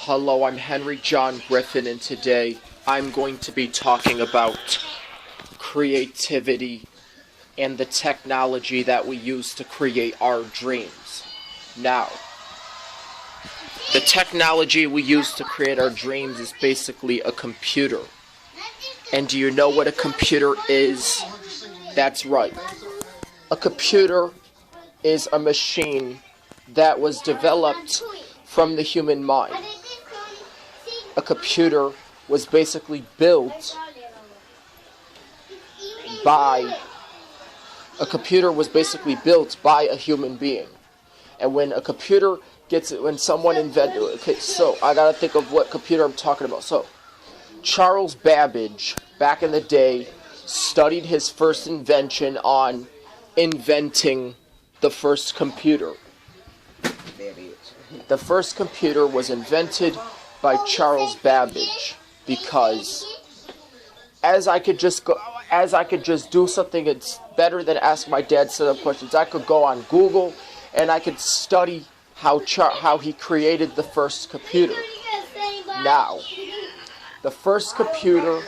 Hello, I'm Henry John Griffin, and today I'm going to be talking about creativity and the technology that we use to create our dreams. Now, the technology we use to create our dreams is basically a computer. And do you know what a computer is? That's right. A computer is a machine that was developed from the human mind. A computer was basically built by a human being. And when someone invented, okay, so I gotta think of what computer I'm talking about. So, Charles Babbage, back in the day, studied his first invention on inventing the first computer. The first computer was invented by Charles Babbage because as I could just do something that's better than ask my dad set up questions. I could go on Google and I could study how he created the first computer. Now, the first computer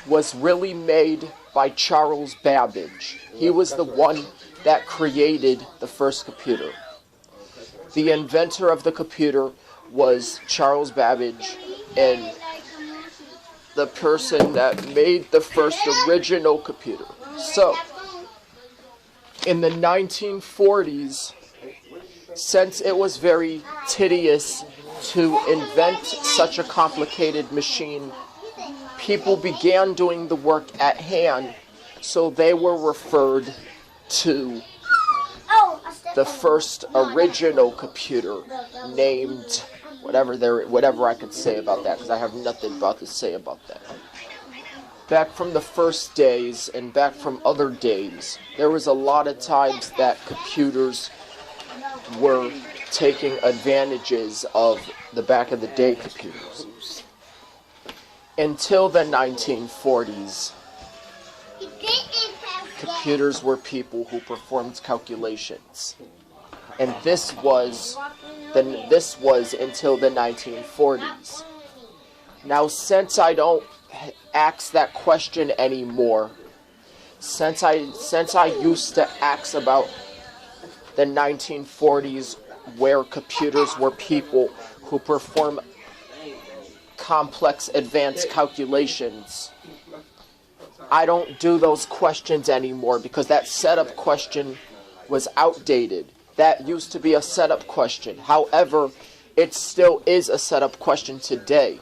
was really made by Charles Babbage. He was the one that created the first computer. The inventor of the computer was Charles Babbage, and the person that made the first original computer. So, in the 1940s, since it was very tedious to invent such a complicated machine, people began doing the work at hand, so they were referred to the first original computer, named whatever I could say about that, because I have nothing about to say about that. Back from the first days and back from other days, there was a lot of times that computers were taking advantages of the back of the day computers. Until the 1940s, computers were people who performed calculations. And this was until the 1940s. Now, since I don't ask that question anymore, since I used to ask about the 1940s where computers were people who perform complex advanced calculations, I don't do those questions anymore because that setup question was outdated. That used to be a setup question. However, it still is a setup question today.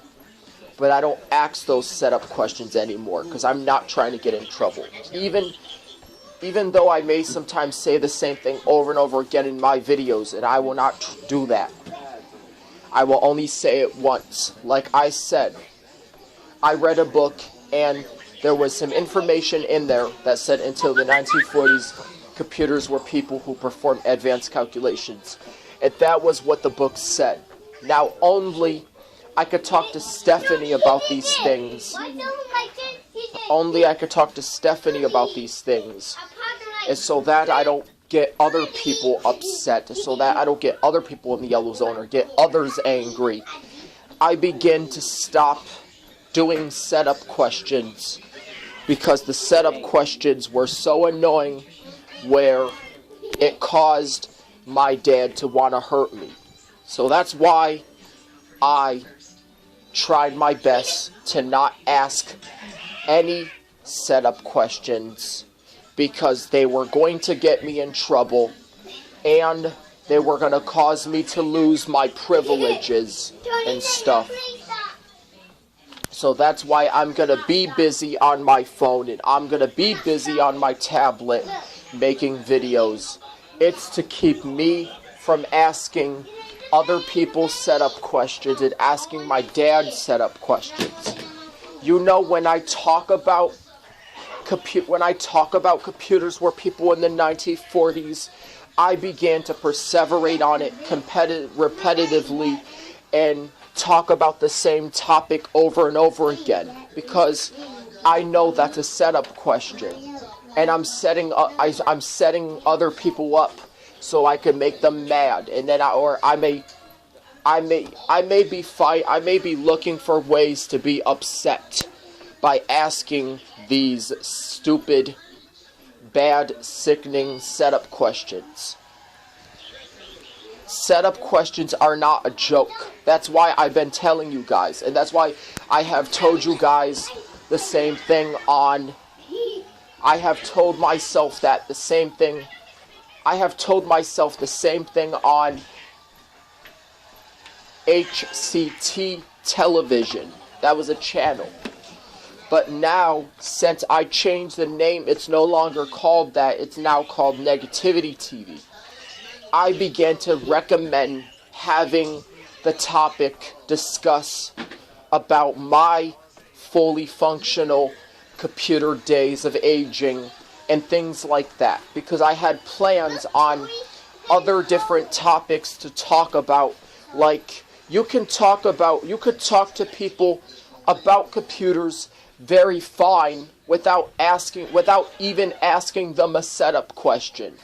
But I don't ask those setup questions anymore because I'm not trying to get in trouble. Even though I may sometimes say the same thing over and over again in my videos, and I will not do that. I will only say it once. Like I said, I read a book and there was some information in there that said until the 1940s, computers were people who performed advanced calculations. And that was what the book said. Now, only I could talk to Stephanie about these things. Only I could talk to Stephanie about these things. And so that I don't get other people upset, so that I don't get other people in the yellow zone or get others angry, I begin to stop doing setup questions because the setup questions were so annoying where it caused my dad to want to hurt me. So that's why I tried my best to not ask any setup questions because they were going to get me in trouble and they were going to cause me to lose my privileges and stuff. So that's why I'm going to be busy on my phone and I'm going to be busy on my tablet making videos. It's to keep me from asking other people setup questions and asking my dad setup questions. You know, when I talk about computers were people in the 1940s, I began to perseverate on it repetitively and talk about the same topic over and over again because I know that's a setup question, and I'm setting other people up so I can make them mad, and then I may I may be looking for ways to be upset by asking these stupid, bad, sickening setup questions. Setup questions are not a joke. That's why I've been telling you guys, and that's why I have told you guys the same thing on... I have told myself that the same thing... I have told myself the same thing on HCT television. That was a channel. But now, since I changed the name, it's no longer called that. It's now called Negativity TV. I began to recommend having the topic discuss about my fully functional computer days of aging and things like that, because I had plans on other different topics to talk about. Like, you could talk to people about computers very fine without even asking them a setup question.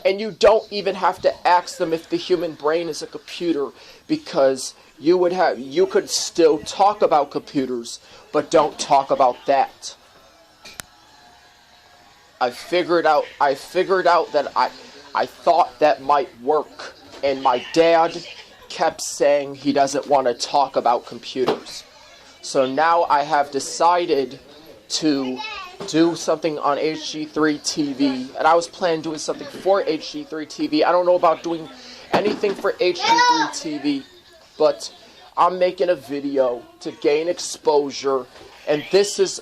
And you don't even have to ask them if the human brain is a computer, because you could still talk about computers, but don't talk about that. I figured out that I thought that might work, and my dad kept saying he doesn't want to talk about computers. So now I have decided to do something on HG3 TV, and I was planning doing something for HG3 TV. I don't know about doing anything for HG3 TV, but I'm making a video to gain exposure, and this is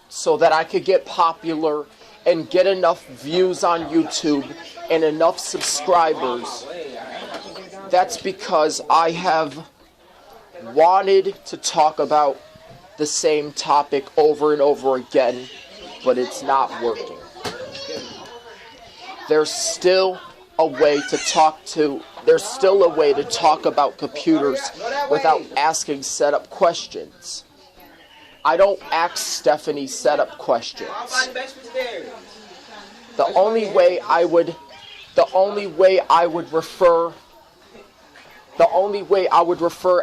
so that I could get popular and get enough views on YouTube and enough subscribers. That's because I have wanted to talk about the same topic over and over again, but it's not working. There's still a way to talk about computers without asking setup questions. I don't ask Stephanie setup questions. The only way I would refer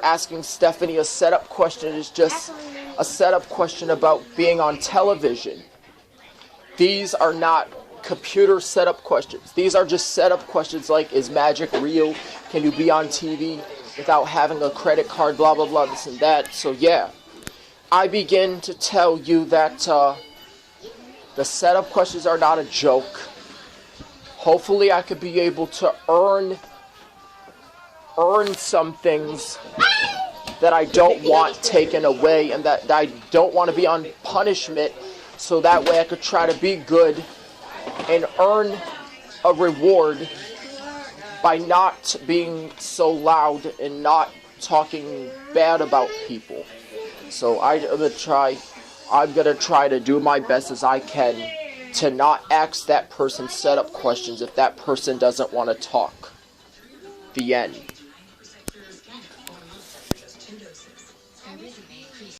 asking Stephanie a setup question is just a setup question about being on television. These are not computer setup questions. These are just setup questions like, is magic real? Can you be on TV without having a credit card? Blah, blah, blah, this and that. So yeah, I begin to tell you that the setup questions are not a joke. Hopefully I could be able to earn some things that I don't want taken away, and that I don't want to be on punishment, so that way I could try to be good and earn a reward by not being so loud and not talking bad about people. So I'm gonna try to do my best as I can to not ask that person setup questions if that person doesn't want to talk. The end.